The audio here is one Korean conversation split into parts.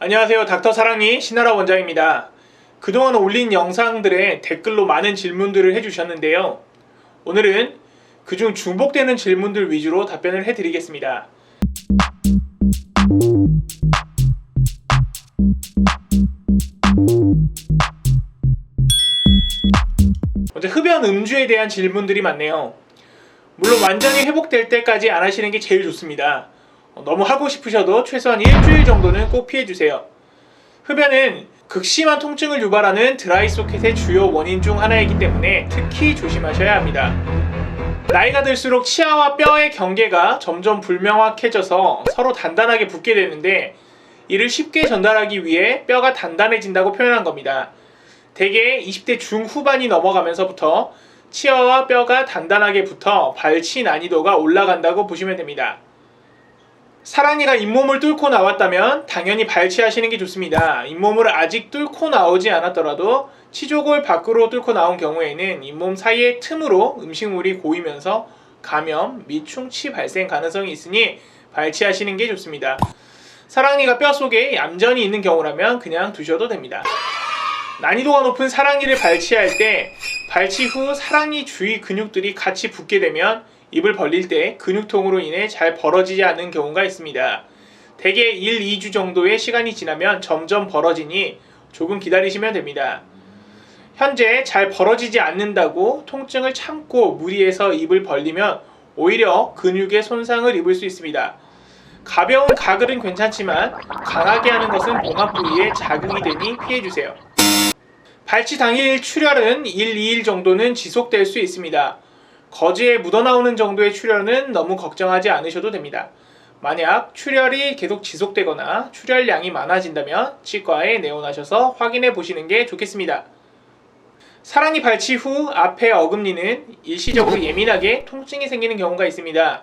안녕하세요. 닥터 사랑니 신나라 원장입니다. 그동안 올린 영상들에 댓글로 많은 질문들을 해주셨는데요. 오늘은 그중 중복되는 질문들 위주로 답변을 해드리겠습니다. 먼저 흡연 음주에 대한 질문들이 많네요. 물론 완전히 회복될 때까지 안 하시는 게 제일 좋습니다. 너무 하고 싶으셔도 최소한 일주일 정도는 꼭 피해주세요. 흡연은 극심한 통증을 유발하는 드라이 소켓의 주요 원인 중 하나이기 때문에 특히 조심하셔야 합니다. 나이가 들수록 치아와 뼈의 경계가 점점 불명확해져서 서로 단단하게 붙게 되는데, 이를 쉽게 전달하기 위해 뼈가 단단해진다고 표현한 겁니다. 대개 20대 중후반이 넘어가면서부터 치아와 뼈가 단단하게 붙어 발치 난이도가 올라간다고 보시면 됩니다. 사랑니가 잇몸을 뚫고 나왔다면 당연히 발치하시는 게 좋습니다. 잇몸을 아직 뚫고 나오지 않았더라도 치조골 밖으로 뚫고 나온 경우에는 잇몸 사이의 틈으로 음식물이 고이면서 감염 및 충치 발생 가능성이 있으니 발치하시는 게 좋습니다. 사랑니가 뼈 속에 얌전히 있는 경우라면 그냥 두셔도 됩니다. 난이도가 높은 사랑니를 발치할 때 발치 후 사랑니 주위 근육들이 같이 붙게 되면 입을 벌릴 때 근육통으로 인해 잘 벌어지지 않는 경우가 있습니다. 대개 1, 2주 정도의 시간이 지나면 점점 벌어지니 조금 기다리시면 됩니다. 현재 잘 벌어지지 않는다고 통증을 참고 무리해서 입을 벌리면 오히려 근육에 손상을 입을 수 있습니다. 가벼운 가글은 괜찮지만 강하게 하는 것은 봉합 부위에 자극이 되니 피해주세요. 발치 당일 출혈은 1, 2일 정도는 지속될 수 있습니다. 거즈에 묻어나오는 정도의 출혈은 너무 걱정하지 않으셔도 됩니다. 만약 출혈이 계속 지속되거나 출혈량이 많아진다면 치과에 내원하셔서 확인해 보시는 게 좋겠습니다. 사랑니 발치 후 앞의 어금니는 일시적으로 예민하게 통증이 생기는 경우가 있습니다.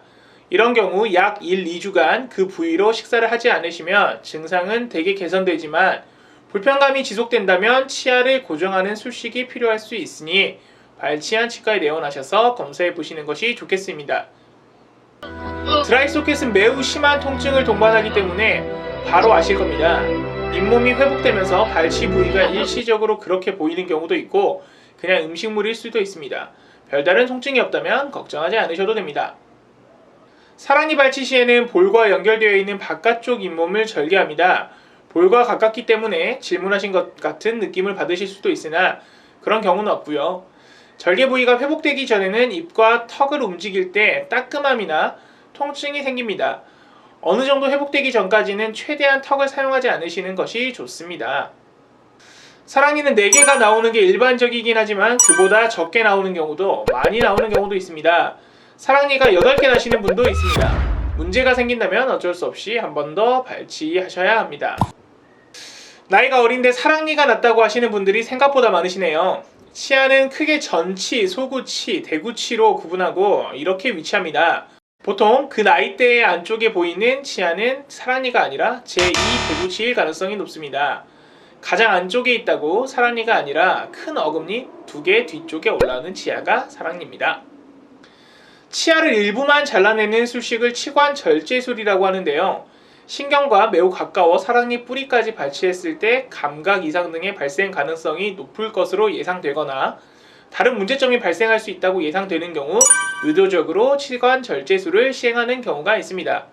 이런 경우 약 1, 2주간 그 부위로 식사를 하지 않으시면 증상은 대개 개선되지만 불편감이 지속된다면 치아를 고정하는 수식이 필요할 수 있으니 발치한 치과에 내원하셔서 검사해 보시는 것이 좋겠습니다. 드라이 소켓은 매우 심한 통증을 동반하기 때문에 바로 아실 겁니다. 잇몸이 회복되면서 발치 부위가 일시적으로 그렇게 보이는 경우도 있고 그냥 음식물일 수도 있습니다. 별다른 통증이 없다면 걱정하지 않으셔도 됩니다. 사랑니 발치 시에는 볼과 연결되어 있는 바깥쪽 잇몸을 절개합니다. 볼과 가깝기 때문에 질문하신 것 같은 느낌을 받으실 수도 있으나 그런 경우는 없고요. 절개 부위가 회복되기 전에는 입과 턱을 움직일 때 따끔함이나 통증이 생깁니다. 어느 정도 회복되기 전까지는 최대한 턱을 사용하지 않으시는 것이 좋습니다. 사랑니는 4개가 나오는 게 일반적이긴 하지만 그보다 적게 나오는 경우도 많이 나오는 경우도 있습니다. 사랑니가 8개 나시는 분도 있습니다. 문제가 생긴다면 어쩔 수 없이 한 번 더 발치하셔야 합니다. 나이가 어린데 사랑니가 났다고 하시는 분들이 생각보다 많으시네요. 치아는 크게 전치, 소구치, 대구치로 구분하고 이렇게 위치합니다. 보통 그 나이대의 안쪽에 보이는 치아는 사랑니가 아니라 제2 대구치일 가능성이 높습니다. 가장 안쪽에 있다고 사랑니가 아니라 큰 어금니 2개 뒤쪽에 올라오는 치아가 사랑니입니다. 치아를 일부만 잘라내는 수식을 치관절제술이라고 하는데요. 신경과 매우 가까워 사랑니 뿌리까지 발치했을 때 감각 이상 등의 발생 가능성이 높을 것으로 예상되거나 다른 문제점이 발생할 수 있다고 예상되는 경우 의도적으로 치관절제술을 시행하는 경우가 있습니다.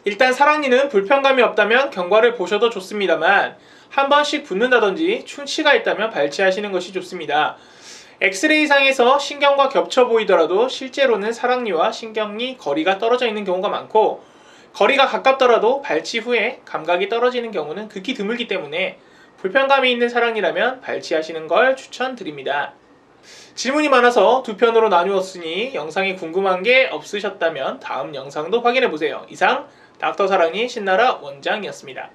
일단 사랑니는 불편감이 없다면 경과를 보셔도 좋습니다만 한 번씩 붓는다든지 충치가 있다면 발치하시는 것이 좋습니다. 엑스레이상에서 신경과 겹쳐 보이더라도 실제로는 사랑니와 신경이 거리가 떨어져 있는 경우가 많고 거리가 가깝더라도 발치 후에 감각이 떨어지는 경우는 극히 드물기 때문에 불편감이 있는 사랑니라면 발치하시는 걸 추천드립니다. 질문이 많아서 두 편으로 나누었으니 영상이 궁금한 게 없으셨다면 다음 영상도 확인해보세요. 이상 닥터 사랑니 신나라 원장이었습니다.